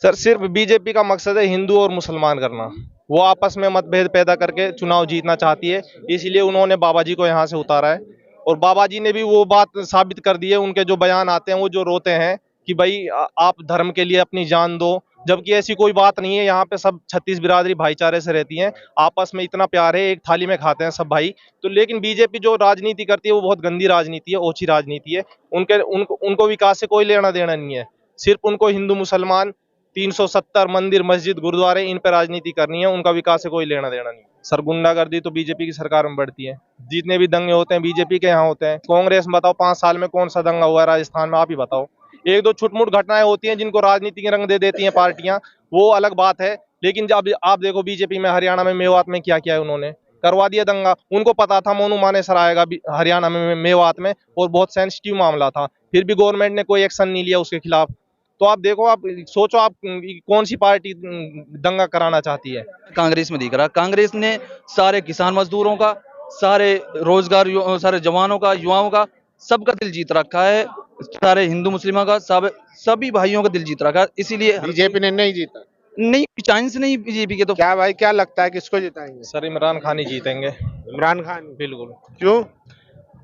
Sir सिर्फ BJP का मकसद है हिंदू और मुसलमान करना। वो आपस में मतभेद पैदा करके चुनाव जीतना चाहती है, इसलिए उन्होंने बाबा जी को यहाँ से उतारा है। और बाबा जी ने भी वो बात साबित कर दी है। उनके जो बयान आते हैं वो जो रोते हैं कि भाई आप धर्म के लिए अपनी जान दो, जबकि ऐसी कोई बात नहीं है। यहाँ पे सब 36 बिरादरी भाईचारे से रहती हैं, आपस में इतना प्यार है, एक थाली में खाते हैं सब भाई। तो लेकिन बीजेपी जो राजनीति करती है वो बहुत गंदी राजनीति है, ओछी राजनीति है। उनको विकास से कोई लेना देना नहीं है। सिर्फ उनको हिंदू मुसलमान 370 मंदिर मस्जिद गुरुद्वारे इन पे राजनीति करनी है, उनका विकास से कोई लेना देना नहीं। सर गुंडागर्दी तो बीजेपी की सरकार में बढ़ती है। जितने भी दंगे होते हैं बीजेपी के यहाँ होते हैं। कांग्रेस में बताओ 5 साल में कौन सा दंगा हुआ है राजस्थान में, आप ही बताओ। एक दो छुटमुट घटनाएं होती हैं जिनको राजनीति के रंग दे देती हैं पार्टियां, वो अलग बात है। लेकिन जब आप देखो बीजेपी में हरियाणा में मेवात में क्या किया है, उन्होंने करवा दिया दंगा। उनको पता था मोनू मानेसर आएगा हरियाणा में मेवात में, और बहुत सेंसिटिव मामला था, फिर भी गवर्नमेंट ने कोई एक्शन नहीं लिया उसके खिलाफ। तो आप देखो, आप सोचो, आप कौन सी पार्टी दंगा कराना चाहती है। कांग्रेस में दिख रहा, कांग्रेस ने सारे किसान मजदूरों का, सारे सारे जवानों का, युवाओं का, सबका दिल जीत रखा है। सारे हिंदू मुस्लिमों का, सब सभी भाइयों का दिल जीत रखा है। इसीलिए बीजेपी ने नहीं जीता। नहीं, चांस नहीं बीजेपी के तो। क्या भाई, क्या लगता है किसको जिताएंगे? सर इमरान खान ही जीतेंगे। इमरान खान? बिल्कुल। क्यों?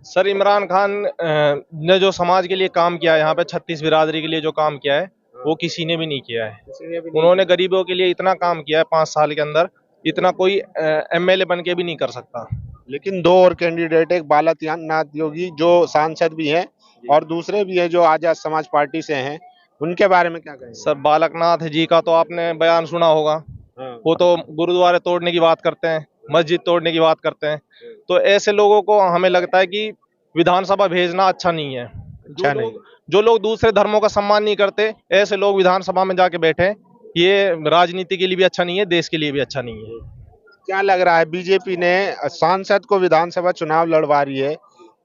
सर इमरान खान ने जो समाज के लिए काम किया है, यहाँ पे 36 बिरादरी के लिए जो काम किया है वो किसी ने भी नहीं किया है। उन्होंने गरीबों के लिए इतना काम किया है 5 साल के अंदर, इतना कोई एमएलए बन के भी नहीं कर सकता। लेकिन दो और कैंडिडेट, एक बालानाथ योगी जो सांसद भी हैं और दूसरे भी हैं जो आजाद समाज पार्टी से हैं, उनके बारे में क्या कहेंगे? सर बालकनाथ जी का तो आपने बयान सुना होगा। वो तो गुरुद्वारे तोड़ने की बात करते हैं, मस्जिद तोड़ने की बात करते हैं। तो ऐसे लोगों को हमें लगता है कि विधानसभा भेजना अच्छा नहीं है। अच्छा नहीं। जो लोग दूसरे धर्मों का सम्मान नहीं करते, ऐसे लोग विधानसभा में जाके बैठे, ये राजनीति के लिए भी अच्छा नहीं है, देश के लिए भी अच्छा नहीं है। क्या लग रहा है, बीजेपी ने सांसद को विधानसभा चुनाव लड़वा रही है,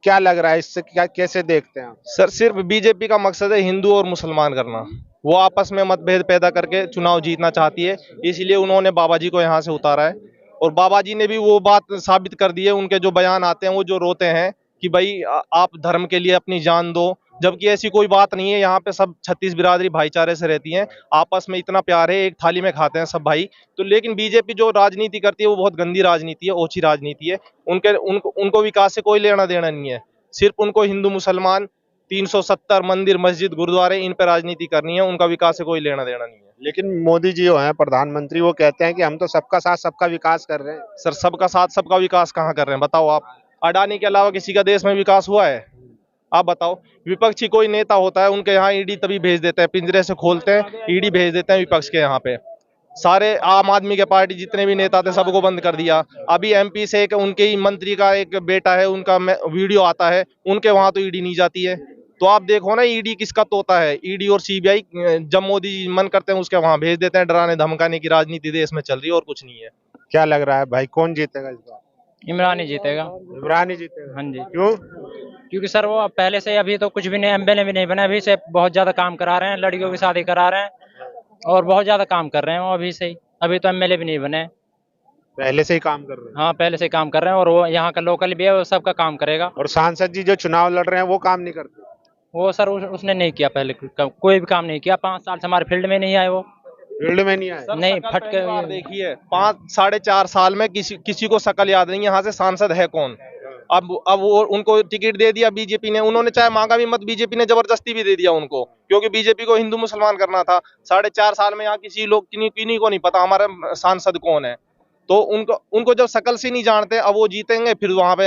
क्या लग रहा है इससे, क्या कैसे देखते हैं आप? सर सिर्फ बीजेपी का मकसद है हिंदू और मुसलमान करना। वो आपस में मतभेद पैदा करके चुनाव जीतना चाहती है, इसलिए उन्होंने बाबा जी को यहाँ से उतारा है। और बाबा जी ने भी वो बात साबित कर दी है। उनके जो बयान आते हैं वो जो रोते हैं कि भाई आप धर्म के लिए अपनी जान दो, जबकि ऐसी कोई बात नहीं है। यहाँ पे सब 36 बिरादरी भाईचारे से रहती हैं, आपस में इतना प्यार है, एक थाली में खाते हैं सब भाई। तो लेकिन बीजेपी जो राजनीति करती है वो बहुत गंदी राजनीति है, ओछी राजनीति है। उनको विकास से कोई लेना देना नहीं है। सिर्फ उनको हिंदू मुसलमान 370 मंदिर मस्जिद गुरुद्वारे इन पे राजनीति करनी है, उनका विकास से कोई लेना देना नहीं है। लेकिन मोदी जी जो हैं प्रधानमंत्री, वो कहते हैं कि हम तो सबका साथ सबका विकास कर रहे हैं। सर सबका साथ सबका विकास कहाँ कर रहे हैं, बताओ आप। अडानी के अलावा किसी का देश में विकास हुआ है? आप बताओ। विपक्षी कोई नेता होता है उनके यहाँ ईडी तभी भेज देते हैं, पिंजरे से खोलते हैं, ईडी भेज देते हैं विपक्ष के यहाँ पे। सारे आम आदमी के पार्टी जितने भी नेता थे सबको बंद कर दिया। अभी एमपी से एक उनके ही मंत्री का एक बेटा है, उनका वीडियो आता है, उनके वहां तो ईडी नहीं जाती है। तो आप देखो ना, ईडी किसका तोता है। ईडी और सीबीआई जब मोदी जी मन करते हैं उसके वहां भेज देते हैं। डराने धमकाने की राजनीति देश में चल रही है और कुछ नहीं है। क्या लग रहा है भाई, कौन जीतेगा इस बार? इमरान ही जीतेगा। इमरान ही जीतेगा? हाँ जी। क्यों? क्योंकि सर वो पहले से अभी तो कुछ भी नहीं, एमएलए भी नहीं बने, अभी से बहुत ज्यादा काम करा रहे हैं, लड़कियों की शादी करा रहे हैं और बहुत ज्यादा काम कर रहे हैं वो अभी से ही। अभी तो एमएलए भी नहीं बने, पहले से ही काम कर रहे हैं। हाँ पहले से काम कर रहे हैं। और वो यहाँ का लोकल भी है, वो सबका काम करेगा। और सांसद जी जो चुनाव लड़ रहे हैं वो काम नहीं करते? वो सर उसने नहीं किया, पहले कोई भी काम नहीं किया। 5 साल से हमारे फील्ड में नहीं आए वो। फील्ड में नहीं आए? नहीं, फट के देखिए 5 साढ़े 4 साल में किसी को शकल याद नहीं है यहाँ से सांसद है कौन। अब वो उनको टिकट दे दिया बीजेपी ने, उन्होंने चाहे मांगा भी मत, बीजेपी ने जबरदस्ती भी दे दिया उनको, क्योंकि बीजेपी को हिंदू मुसलमान करना था। 4.5 साल में यहाँ किन्हीं को नहीं पता हमारा सांसद कौन है। तो उनको जब शकल से नहीं जानते, अब वो जीतेंगे फिर वहां पे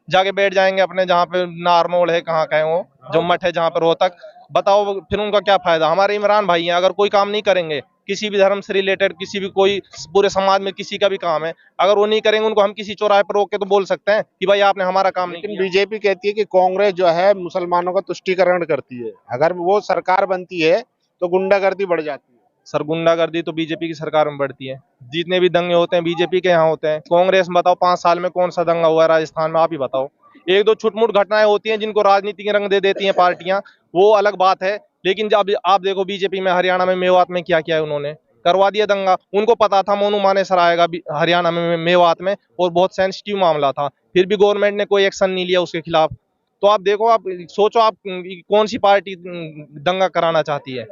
जाके बैठ जाएंगे अपने, जहाँ पे नारनौल है, कहाँ का है वो जो मठ है, जहाँ पे रोहतक। बताओ फिर उनका क्या फायदा। हमारे इमरान भाई हैं, अगर कोई काम नहीं करेंगे, किसी भी धर्म से रिलेटेड, किसी भी कोई पूरे समाज में किसी का भी काम है, अगर वो नहीं करेंगे, उनको हम किसी चौराहे पर रोक के तो बोल सकते हैं कि भाई आपने हमारा काम नहीं लेकिन किया। बीजेपी कहती है कि कांग्रेस जो है मुसलमानों का तुष्टीकरण करती है, अगर वो सरकार बनती है तो गुंडागर्दी बढ़ जाती है। सर गुंडागर्दी तो बीजेपी की सरकार में बढ़ती है। जितने भी दंगे होते हैं बीजेपी के यहाँ होते हैं। कांग्रेस में बताओ 5 साल में कौन सा दंगा हुआ है राजस्थान में, आप ही बताओ। एक दो छुटमुट घटनाएं होती हैं जिनको राजनीति के रंग दे देती हैं पार्टियां, वो अलग बात है। लेकिन जब आप देखो बीजेपी में हरियाणा में मेवात में क्या किया है, उन्होंने करवा दिया दंगा। उनको पता था मोनू मानेसर आएगा हरियाणा में मेवात में, और बहुत सेंसिटिव मामला था, फिर भी गवर्नमेंट ने कोई एक्शन नहीं लिया उसके खिलाफ। तो आप देखो, आप सोचो, आप कौन सी पार्टी दंगा कराना चाहती है।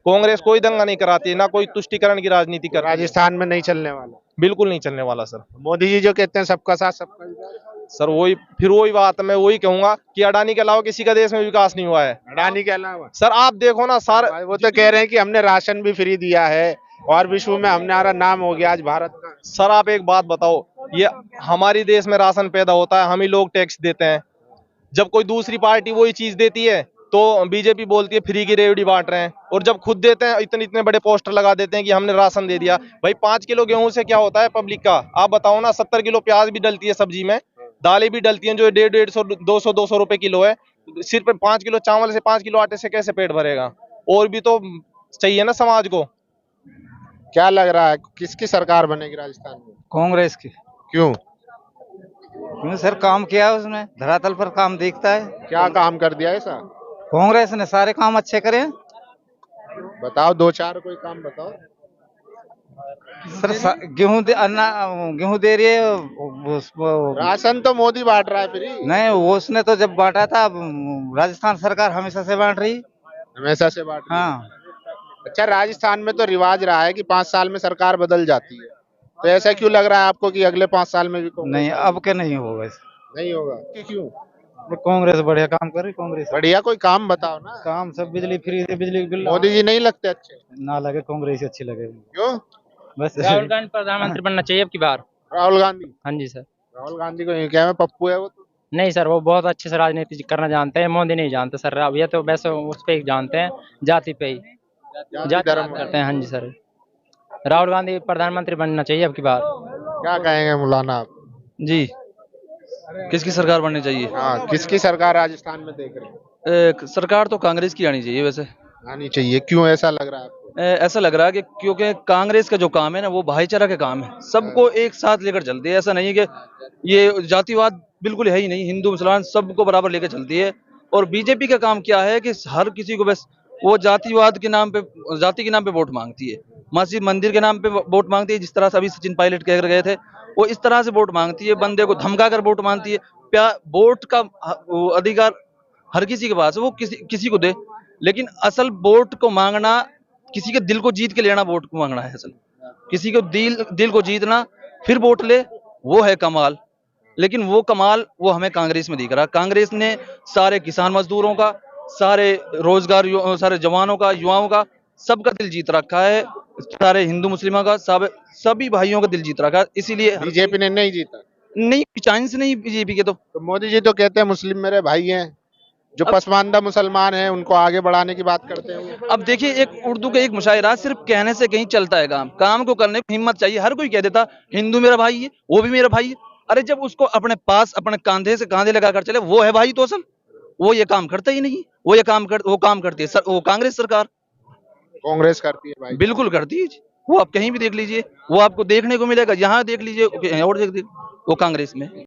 कांग्रेस कोई दंगा नहीं कराती है, ना कोई तुष्टिकरण की राजनीति कर। राजस्थान में नहीं चलने वाला। बिल्कुल नहीं चलने वाला सर। मोदी जी जो कहते हैं सबका साथ सबका विकास, सर वही बात मैं वही कहूंगा कि अडानी के अलावा किसी का देश में विकास नहीं हुआ है। अडानी के अलावा सर आप देखो ना सारे, वो तो कह रहे हैं कि हमने राशन भी फ्री दिया है और विश्व में हमारा नाम हो गया आज भारत का। सर आप एक बात बताओ, ये हमारे देश में राशन पैदा होता है, हम ही लोग टैक्स देते हैं। जब कोई दूसरी पार्टी वही चीज देती है तो बीजेपी बोलती है फ्री की रेवड़ी बांट रहे हैं, और जब खुद देते हैं इतने इतने बड़े पोस्टर लगा देते हैं कि हमने राशन दे दिया। भाई 5 किलो गेहूं से क्या होता है पब्लिक का, आप बताओ ना। 70 किलो प्याज भी डलती है सब्जी में, दालें भी डलती हैं जो 150 200 रुपए किलो है। सिर्फ 5 किलो चावल से 5 किलो आटे से कैसे पेट भरेगा? और भी तो चाहिए ना समाज को। क्या लग रहा है किसकी सरकार बनेगी राजस्थान में? कांग्रेस की। क्यों? क्यों सर, काम किया है उसने, धरातल पर काम दिखता है। क्या काम कर दिया ऐसा? कांग्रेस ने सारे काम अच्छे करे हैं। बताओ, 2-4 कोई काम बताओ। सर गेहूं दे रही है राशन तो मोदी बांट रहा है फ्री। नहीं, वो उसने तो जब बांटा था, राजस्थान सरकार हमेशा से बांट रही। हमेशा से बांट रही है। हाँ, अच्छा, राजस्थान में तो रिवाज रहा है कि 5 साल में सरकार बदल जाती है, तो ऐसा क्यों लग रहा है आपको कि अगले 5 साल में भी नहीं अब के नहीं होगा। नहीं होगा? क्यों? कांग्रेस बढ़िया काम कर रही। कांग्रेस बढ़िया कोई काम बताओ ना। काम सब बिजली फ्री है, बिजली के बिल मोदी जी नहीं लगते अच्छे? ना लगे, कांग्रेस ही अच्छी लगे क्यों? बस। राहुल गांधी प्रधानमंत्री बनना चाहिए अब की बार। राहुल गांधी? हाँ जी सर। राहुल गांधी को क्या है, पप्पू है वो तो। नहीं सर, वो बहुत अच्छे से राजनीति करना जानते हैं, मोदी नहीं जानते सर। अब ये तो वैसे उस पे ही जानते हैं, जाति पे ही जाति धर्म करते हैं। हाँ जी सर, राहुल गांधी प्रधानमंत्री बनना चाहिए अब की बार। क्या कहेंगे मौलाना आप? जी, किसकी सरकार बननी चाहिए? हाँ, किसकी सरकार राजस्थान में देख रहे हैं? सरकार तो कांग्रेस की आनी चाहिए वैसे। आनी चाहिए, क्यों ऐसा लग रहा है आपको? ऐसा लग रहा है कि क्योंकि कांग्रेस का जो काम है ना वो भाईचारा के काम है, सबको एक साथ लेकर चलती है। ऐसा नहीं है कि ये जातिवाद बिल्कुल है ही नहीं, हिंदू मुसलमान सबको बराबर लेकर चलती है। और बीजेपी का काम क्या है कि हर किसी को बस वो जातिवाद के नाम पे, जाति के नाम पे वोट मांगती है, मस्जिद मंदिर के नाम पे वोट मांगती है। जिस तरह से अभी सचिन पायलट कह गए थे, वो इस तरह से वोट मांगती है, बंदे को धमका कर वोट मांगती है। वोट का वो अधिकार हर किसी के पास है, वो किसी को दे, लेकिन असल वोट को मांगना, किसी के दिल को जीत के लेना, वोट को मांगना है असल। किसी को दिल को जीतना फिर वोट ले, वो है कमाल। लेकिन वो कमाल वो हमें कांग्रेस में दिख रहा। कांग्रेस ने सारे किसान मजदूरों का, सारे रोजगार, सारे जवानों का, युवाओं का, सबका दिल जीत रखा है। सारे हिंदू मुस्लिमों का, सभी भाइयों का दिल जीत रखा है। इसीलिए बीजेपी ने नहीं जीता? नहीं, चांस नहीं बीजेपी के। तो मोदी जी तो कहते हैं मुस्लिम मेरे भाई हैं, जो पसमानदा मुसलमान हैं उनको आगे बढ़ाने की बात करते हैं। अब देखिए, एक उर्दू का एक मुशायरा, सिर्फ कहने से कहीं चलता है काम, काम को करने की हिम्मत चाहिए। हर कोई कह देता हिंदू मेरा भाई है, वो भी मेरा भाई है। अरे जब उसको अपने पास, अपने कांधे से कांधे लगाकर चले, वो है भाई। तो असल वो ये काम करता ही नहीं। वो काम करती है वो कांग्रेस सरकार। कांग्रेस करती है भाई? बिल्कुल करती है। वो आप कहीं भी देख लीजिए, वो आपको देखने को मिलेगा। यहाँ देख लीजिए, कहीं और देख लीजिए, वो कांग्रेस में।